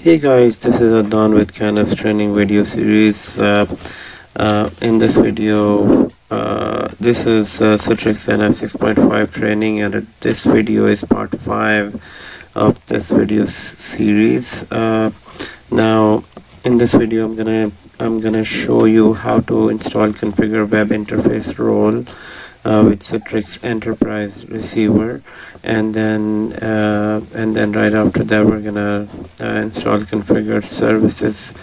Hey guys, this is Adnan with Canvas training video series. In this video, this is Citrix XenApp 6.5 training, and this video is part 5 of this video series. Now, in this video, I'm gonna show you how to install configure web interface role with Citrix Enterprise Receiver, and then right after that we're gonna install configure services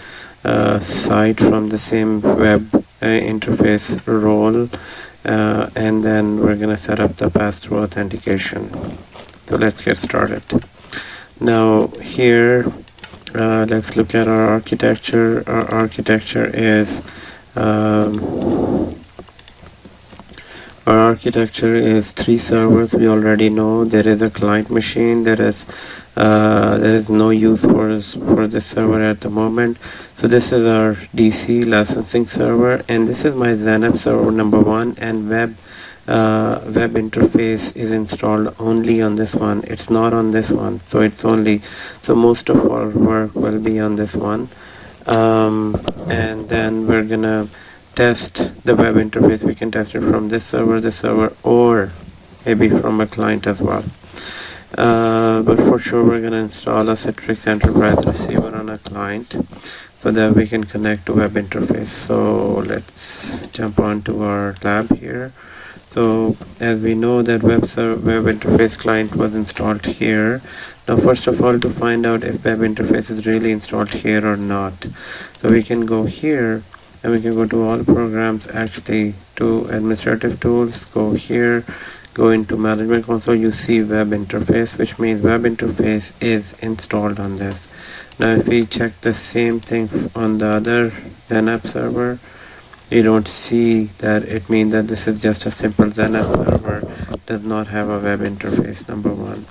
site from the same web interface role, and then we're gonna set up the pass-through authentication. So let's get started. Now here, let's look at our architecture. Our architecture is three servers. We already know there is a client machine. There is no use for this server at the moment. So this is our DC licensing server, and this is my XenApp server number 1, and web interface is installed only on this one. It's not on this one, so most of our work will be on this one, and then we're gonna test the web interface. We can test it from this server, or maybe from a client as well. But for sure we're going to install a Citrix Enterprise Receiver on a client so that we can connect to web interface. So let's jump on to our lab here. So as we know that web interface client was installed here. Now first of all, to find out if web interface is really installed here or not, so we can go here and we can go to all programs, actually to administrative tools, go here, go into management console. You see web interface, which means web interface is installed on this. Now if we check the same thing on the other XenApp server, you don't see that. It means that this is just a simple XenApp server, does not have a web interface, number 1.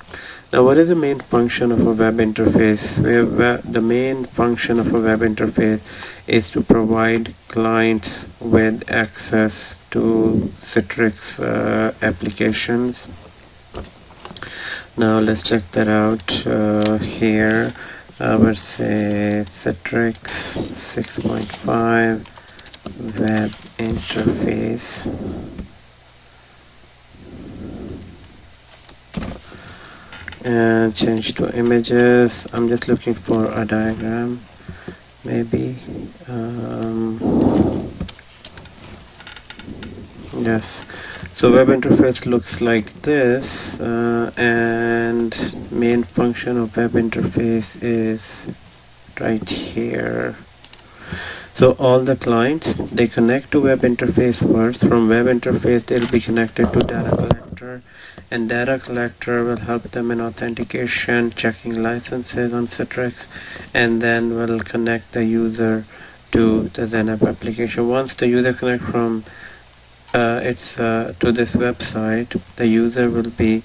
Now what is the main function of a web interface? The main function of a web interface is to provide clients with access to Citrix applications. Now let's check that out here. We'll say Citrix 6.5 web interface. And change to images. I'm just looking for a diagram, maybe. Yes, so web interface looks like this, and main function of web interface is right here. So all the clients, they connect to web interface first. From web interface they'll be connected to data collector, and data collector will help them in authentication, checking licenses on Citrix, and then will connect the user to the XenApp application. Once the user connect from to this website, the user will be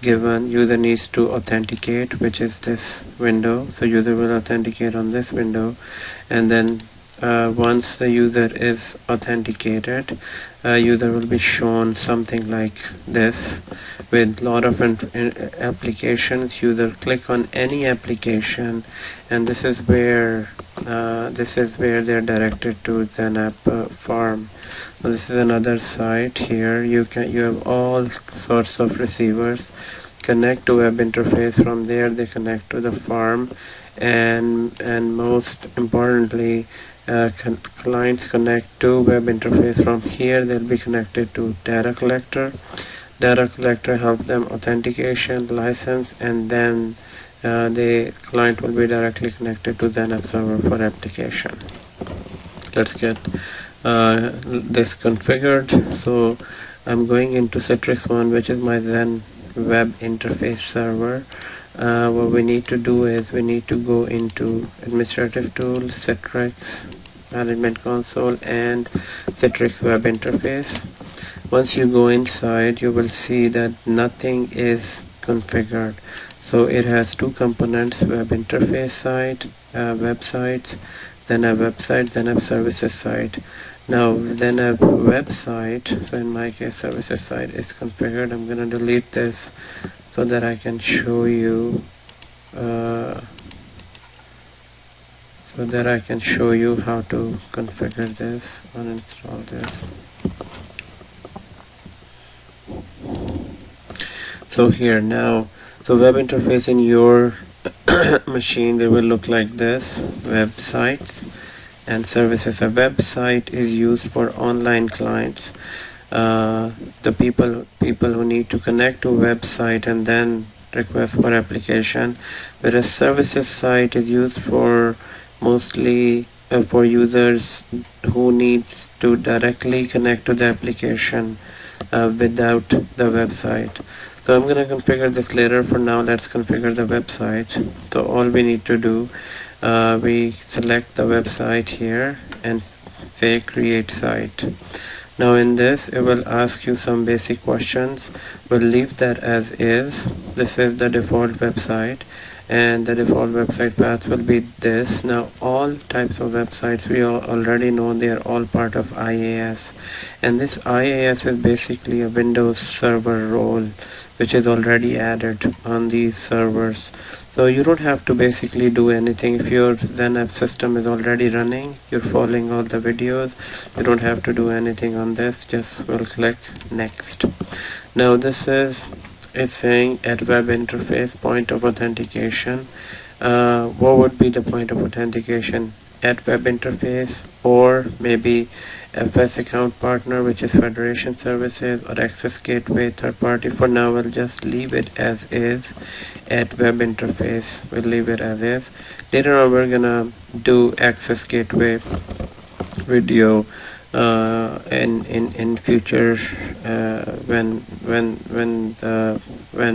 given, user needs to authenticate, which is this window. So user will authenticate on this window, and then once the user is authenticated, user will be shown something like this with lot of applications. User click on any application, and this is where they're directed to XenApp farm. So this is another site here. You have all sorts of receivers connect to web interface. From there they connect to the farm, and most importantly, clients connect to web interface. From here they'll be connected to data collector. Data collector help them authentication, license, and then the client will be directly connected to XenApp server for application. Let's get this configured. So I'm going into Citrix 1, which is my Zen web interface server. What we need to do is we need to go into administrative tools, Citrix management console, and Citrix web interface. Once you go inside, you will see that nothing is configured. So it has two components: web interface site, websites, then a website, then a services site. Now then a website, so in my case services site is configured. I'm going to delete this so that I can show you so that I can show you how to configure this, uninstall this. So here now, so web interface in your machine, they will look like this: websites and services. A website is used for online clients, the people who need to connect to website and then request for application, whereas services site is used for mostly for users who needs to directly connect to the application without the website. So I'm going to configure this later. For now, let's configure the website. So all we need to do, we select the website here and say create site. Now in this, it will ask you some basic questions. We'll leave that as is. This is the default website, and the default website path will be this. Now all types of websites, we already know they are all part of IAS, and this IAS is basically a Windows Server role which is already added on these servers. So you don't have to basically do anything. If your XenApp system is already running, you're following all the videos, you don't have to do anything on this. Just will click next. Now this is, it's saying at web interface point of authentication. What would be the point of authentication? At web interface, or maybe FS account partner, which is Federation Services, or access gateway third party. For now, we'll just leave it as is. At web interface, we'll leave it as is. Later on, we're gonna do access gateway video in future when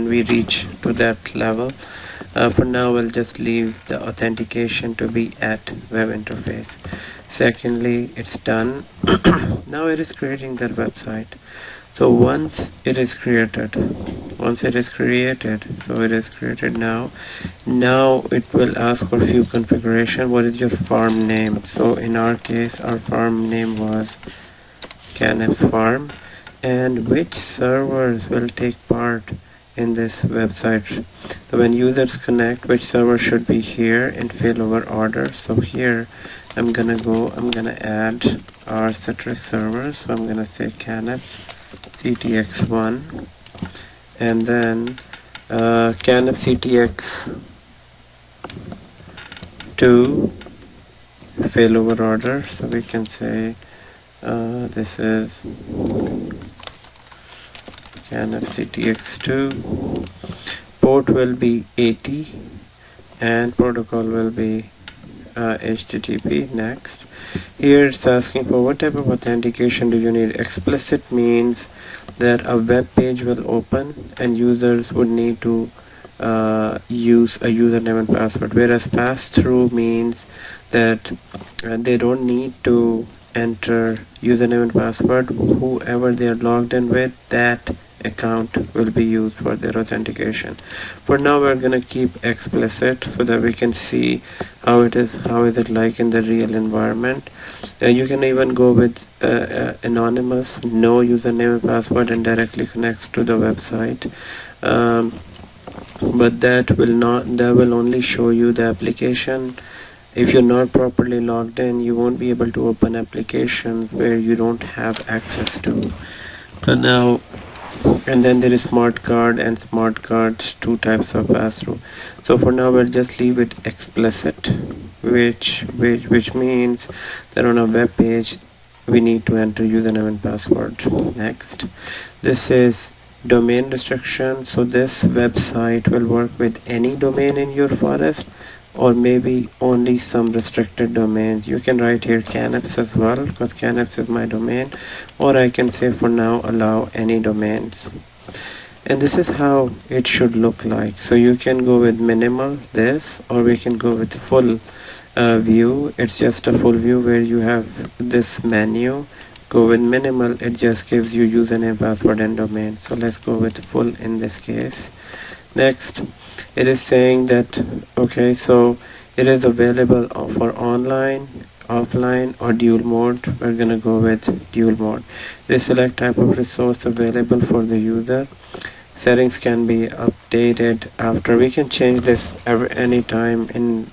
we reach to that level. For now, we'll just leave the authentication to be at web interface. Secondly, it's done. Now it is creating that website. So once it is created, so it is created now. Now it will ask for few configuration. What is your farm name? So in our case, our farm name was CanApps Farm. And which servers will take part in this website? So when users connect, which server should be here in failover order? So here I'm gonna add our Citrix servers. So I'm gonna say CanApps CTX1, and then CanApps CTX2 failover order. So we can say this is CanApps CTX2. Port will be 80 and protocol will be HTTP. Next, here it's asking for what type of authentication do you need. Explicit means that a web page will open and users would need to use a username and password, whereas pass-through means that they don't need to enter username and password. Whoever they are logged in with, that account will be used for their authentication. For now, we're gonna keep explicit so that we can see how is it like in the real environment. You can even go with anonymous, no username and password, and directly connects to the website. But that will only show you the application. If you're not properly logged in, you won't be able to open applications where you don't have access to. So now, and then there is smart card and smart cards, two types of pass-through. So for now, we'll just leave it explicit, which means that on a web page we need to enter username and password. Next, this is domain restriction. So this website will work with any domain in your forest, or maybe only some restricted domains. You can write here CanApps as well, because CanApps is my domain, or I can say for now allow any domains. And this is how it should look like. So you can go with minimal, this, or we can go with full view. It's just a full view where you have this menu. Go with minimal, it just gives you username, password, and domain. So let's go with full in this case. Next, it is saying that, okay, so it is available for online, offline, or dual mode. We're gonna go with dual mode. They select type of resource available for the user. settings can be updated after. We can change this any time in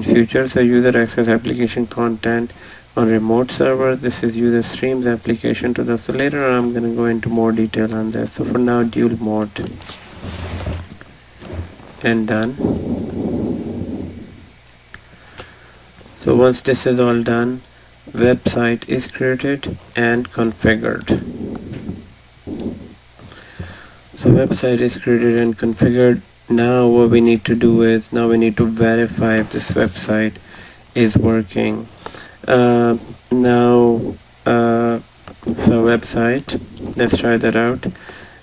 future. So user access application content on remote server. This is user streams application to the. So later on I'm going to go into more detail on this. So for now, dual mode and done. So once this is all done, website is created and configured. So website is created and configured. Now what we need to do is, now we need to verify if this website is working. So website, let's try that out.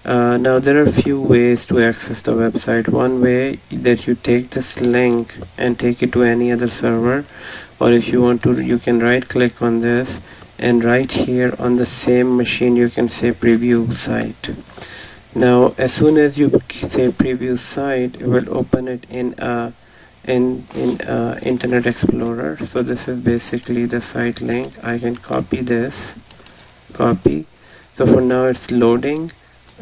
Now there are a few ways to access the website. One way that you take this link and take it to any other server, or if you want to, you can right click on this, and right here on the same machine you can say preview site. Now as soon as you say preview site, it will open it in Internet Explorer. So this is basically the site link. I can copy this, copy. So for now it's loading.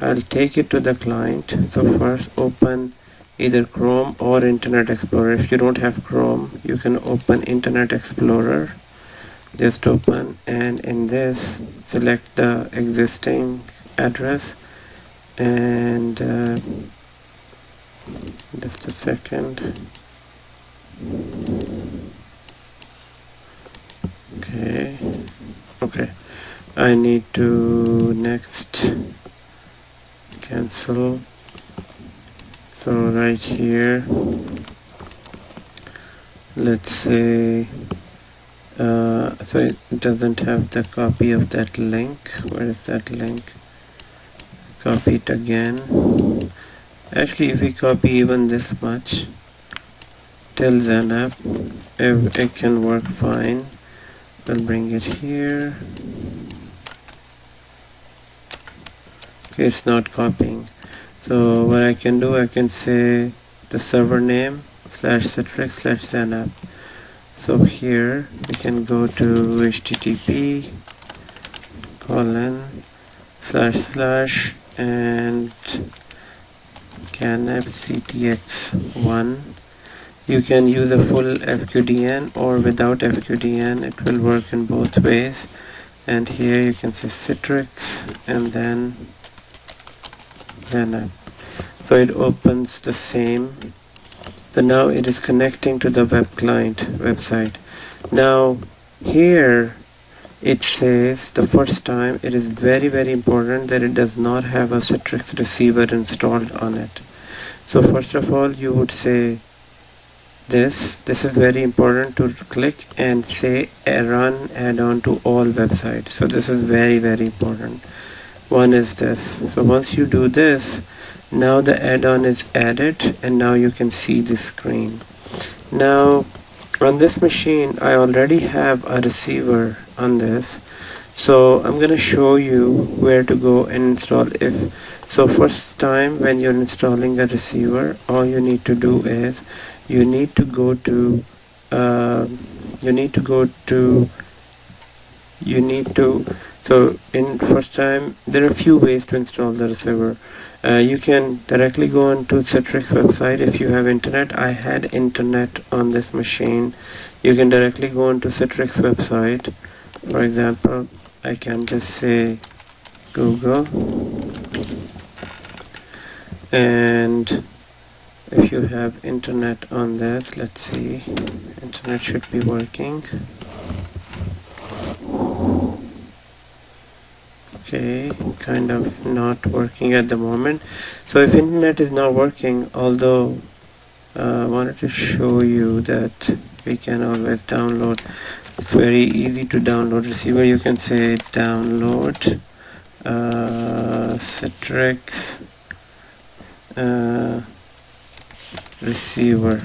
I'll take it to the client. So first open either Chrome or Internet Explorer. If you don't have Chrome, you can open Internet Explorer. Just open, and in this select the existing address, and just a second. Okay, I need to next cancel. So right here, let's say so it doesn't have the copy of that link. Where is that link? Copy it again. Actually, if we copy even this much till XenApp, it can work fine. We'll bring it here. Okay, it's not copying. So what I can do, I can say the server name /Citrix XenApp. So here we can go to http:// and XenApp CTX1. You can use a full FQDN or without FQDN. It will work in both ways. And here you can say Citrix and then XenApp. So it opens the same. So now it is connecting to the web client website. Now here it says the first time, it is very important that it does not have a Citrix receiver installed on it. So first of all, you would say this is very important to click and say run add-on to all websites. So this is very important. One is this. So once you do this, now the add-on is added, and now you can see the screen. Now on this machine I already have a receiver on this, so I'm going to show you where to go and install. So first time when you're installing a receiver, all you need to do is you need to go to so in first time there are a few ways to install the receiver. You can directly go onto Citrix website if you have internet. I had internet on this machine. You can directly go onto Citrix website. For example, I can just say Google, and if you have internet on this, let's see, internet should be working. Okay, kind of not working at the moment. So if internet is not working, although I wanted to show you that we can always download. It's very easy to download receiver. You can say download Citrix receiver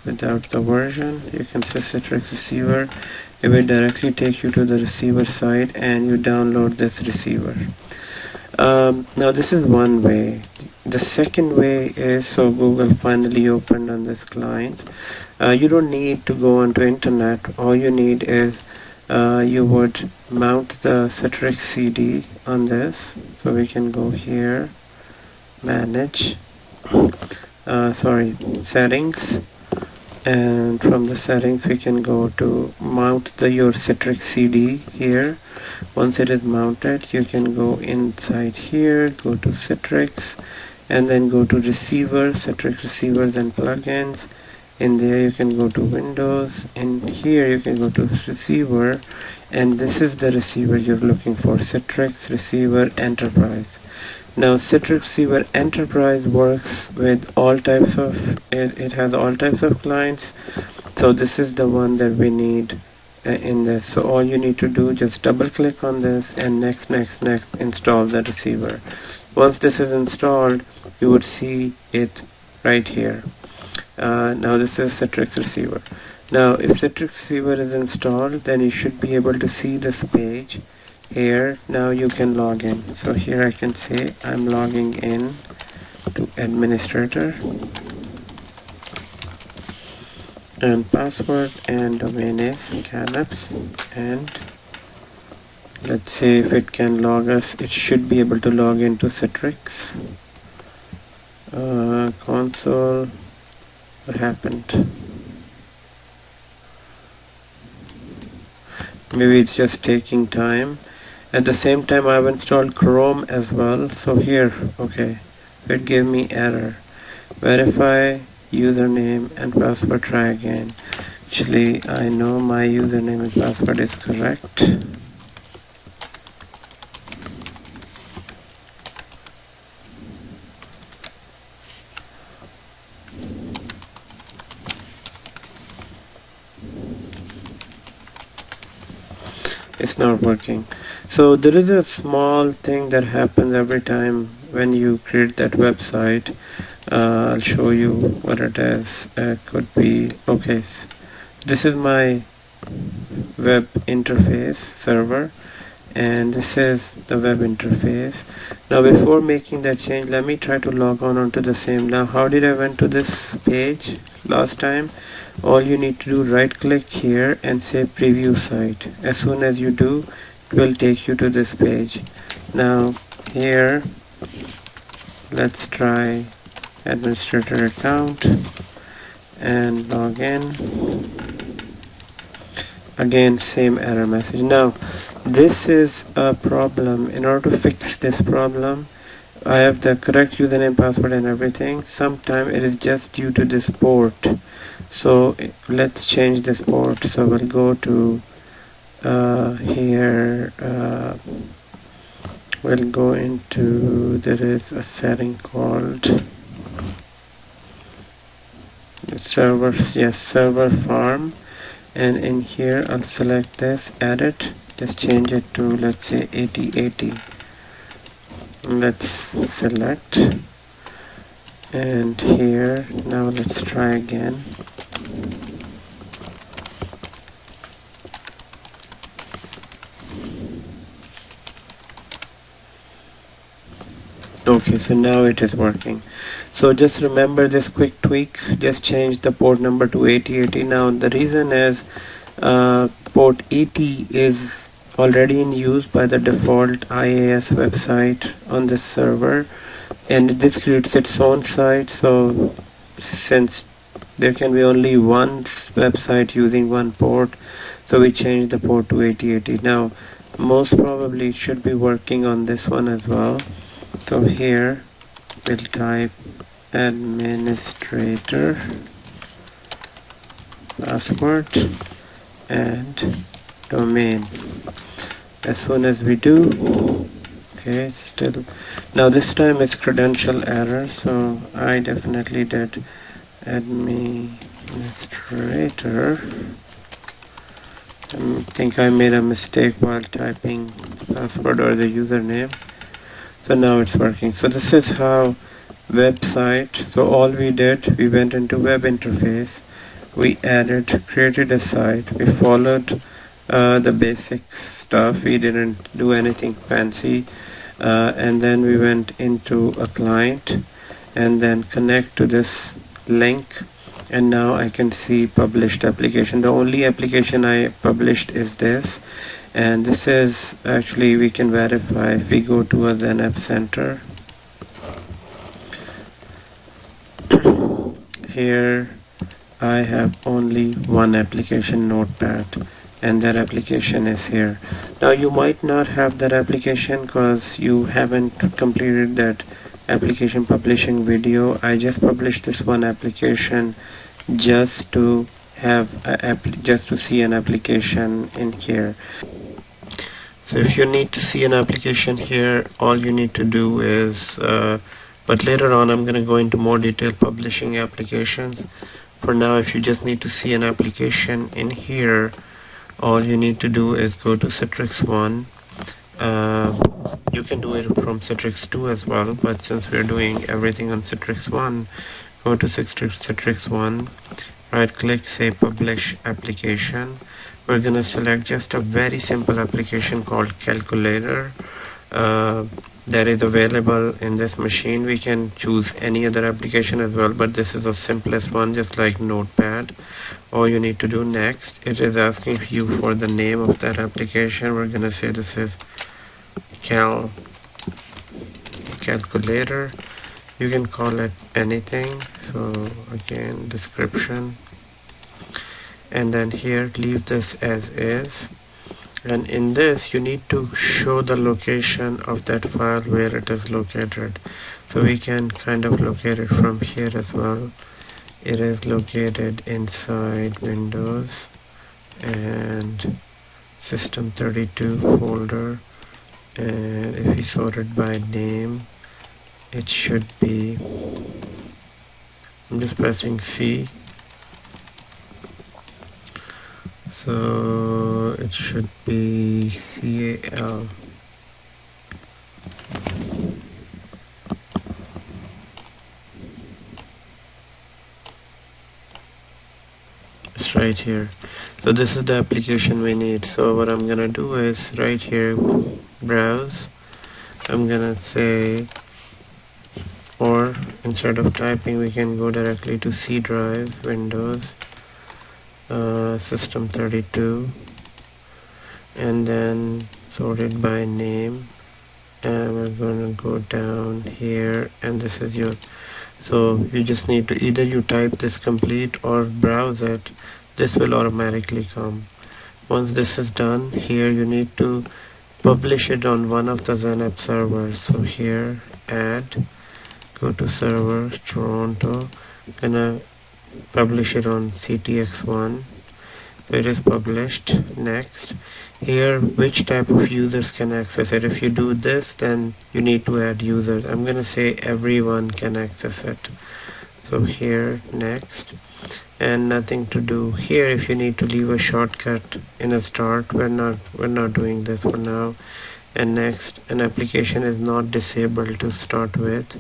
without the version. You can say Citrix receiver. It will directly take you to the receiver side and you download this receiver. Now this is one way. The second way is, so Google finally opened on this client. You don't need to go onto internet. All you need is you would mount the Citrix CD on this. So we can go here, manage, settings, and from the settings we can go to mount your Citrix CD here. Once it is mounted, you can go inside here, go to Citrix, and then go to receiver, Citrix receivers and plugins. In there you can go to Windows. In here you can go to receiver, and this is the receiver you're looking for, Citrix Receiver Enterprise. Now Citrix Receiver Enterprise works with all types of, it has all types of clients, so this is the one that we need in this. So all you need to do, just double click on this and next install the receiver. Once this is installed, you would see it right here. Now this is Citrix Receiver. Now if Citrix Receiver is installed, then you should be able to see this page here. Now you can log in. So here I can say I'm logging in to administrator, and password and domain is CanApps, and let's see if it can log us. It should be able to log into Citrix console. What happened? Maybe it's just taking time. At the same time I've installed Chrome as well. So here, okay, it gave me error. Verify username and password, try again. Actually, I know my username and password is correct. It's not working. So there is a small thing that happens every time when you create that website. I'll show you what it is. Could be, okay, this is my web interface server, and this is the web interface. Now before making that change, let me try to log on onto the same. Now how did I went to this page last time? All you need to do, right click here and say preview site. As soon as you do, it will take you to this page. Now here, let's try administrator account and log in. Again, same error message. Now this is a problem. In order to fix this problem, I have the correct username, password and everything. Sometimes it is just due to this port. So let's change this port. So we'll go to here, we'll go into, there is a setting called servers, yes, server farm, and in here I'll select this, edit, just change it to, let's say 8080. Let's select, and here, now let's try again. Okay, so now it is working. So just remember this quick tweak, just change the port number to 8080. Now the reason is port 80 is already in use by the default IAS website on this server, and this creates its own site. So since there can be only one website using one port, so we changed the port to 8080. Now most probably it should be working on this one as well. So here we'll type administrator, password and domain. As soon as we do, okay, still, now this time it's credential error, so I definitely did administrator. I think I made a mistake while typing the password or the username. So now it's working. So this is how website, so all we did, we went into web interface, we created a site, we followed the basic stuff, we didn't do anything fancy, and then we went into a client and then connect to this link, and now I can see published application. The only application I published is this, and this is actually, we can verify if we go to a XenApp Center. Here I have only one application, Notepad, and that application is here. Now you might not have that application because you haven't completed that application publishing video. I just published this one application just to have just to see an application in here. So if you need to see an application here, all you need to do is but later on I'm going to go into more detail publishing applications. For now, if you just need to see an application in here, all you need to do is go to Citrix 1. You can do it from Citrix 2 as well, but since we're doing everything on Citrix 1, go to Citrix 1, right click, say publish application. We're going to select just a very simple application called calculator that is available in this machine. We can choose any other application as well, but this is the simplest one, just like Notepad. All you need to do next, it is asking you for the name of that application. We're going to say this is calculator. You can call it anything. So again, description, and then here leave this as is. And in this you need to show the location of that file where it is located. So we can kind of locate it from here as well. It is located inside Windows and System 32 folder, and if we sort it by name, it should be, I'm just pressing C, so it should be CAL. It's right here. So this is the application we need. So what I'm gonna do is right here, browse. I'm gonna say, or instead of typing, we can go directly to C drive, Windows, System 32, and then sort it by name, and we're going to go down here, and this is your, so you just need to either you type this complete or browse it. This will automatically come. Once this is done, here you need to publish it on one of the XenApp servers. So here, add, go to server, Toronto, gonna publish it on CTX1. So it is published. Next, here which type of users can access it. If you do this, then you need to add users. I'm gonna say everyone can access it. So here, next, and nothing to do here. If you need to leave a shortcut in a start, we're not doing this for now. And next, an application is not disabled to start with.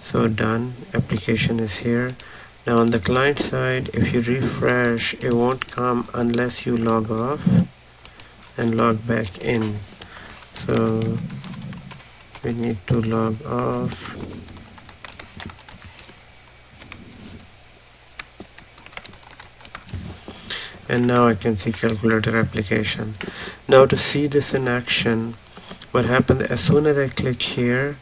So done, application is here. Now on the client side, if you refresh, it won't come unless you log off and log back in. So we need to log off. And now I can see calculator application. Now to see this in action, what happens as soon as I click here,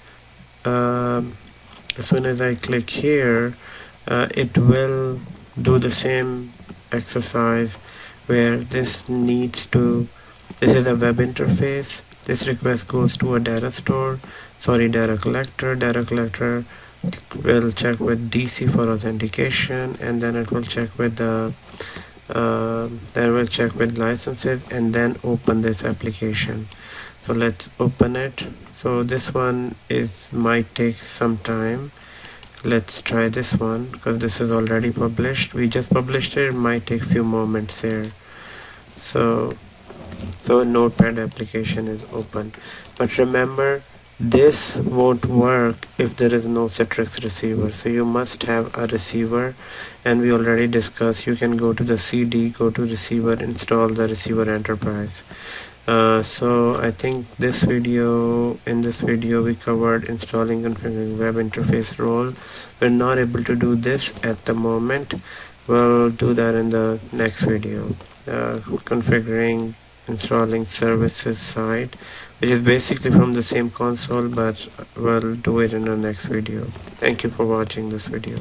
it will do the same exercise where this is a web interface. This request goes to a data collector. Data collector will check with DC for authentication, and then it will check with the licenses, and then open this application. So let's open it. So this one might take some time. Let's try this one because this is already published. We just published it. It might take few moments here. So Notepad application is open. But remember, this won't work if there is no Citrix receiver. So you must have a receiver, and we already discussed, you can go to the CD, go to receiver, install the receiver enterprise. So I think in this video we covered installing configuring web interface role. We're not able to do this at the moment. We'll do that in the next video. Configuring installing services side, which is basically from the same console, but we'll do it in the next video. Thank you for watching this video.